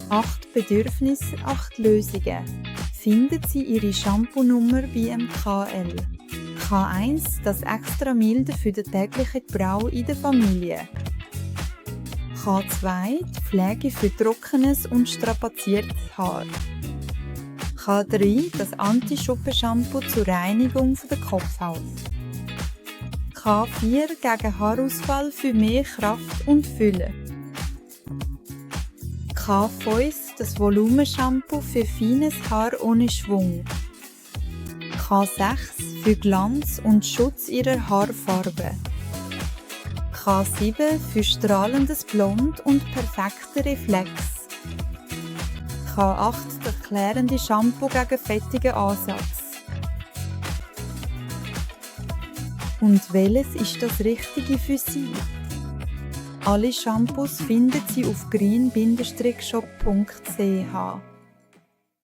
8 Bedürfnisse, 8 Lösungen. Finden Sie Ihre Shampoo-Nummer bei MKL. K1, das extra milde für den täglichen Gebrauch in der Familie. K2, die Pflege für trockenes und strapaziertes Haar. K3, das Anti-Schuppen-Shampoo zur Reinigung der Kopfhaut. K4, gegen Haarausfall für mehr Kraft und Fülle. K5, das Volumenshampoo für feines Haar ohne Schwung. K6, für Glanz und Schutz ihrer Haarfarbe. K7, für strahlendes Blond und perfekten Reflex. K8, das klärende Shampoo gegen fettigen Ansatz. Und welches ist das Richtige für Sie? Alle Shampoos finden Sie auf green-shop.ch.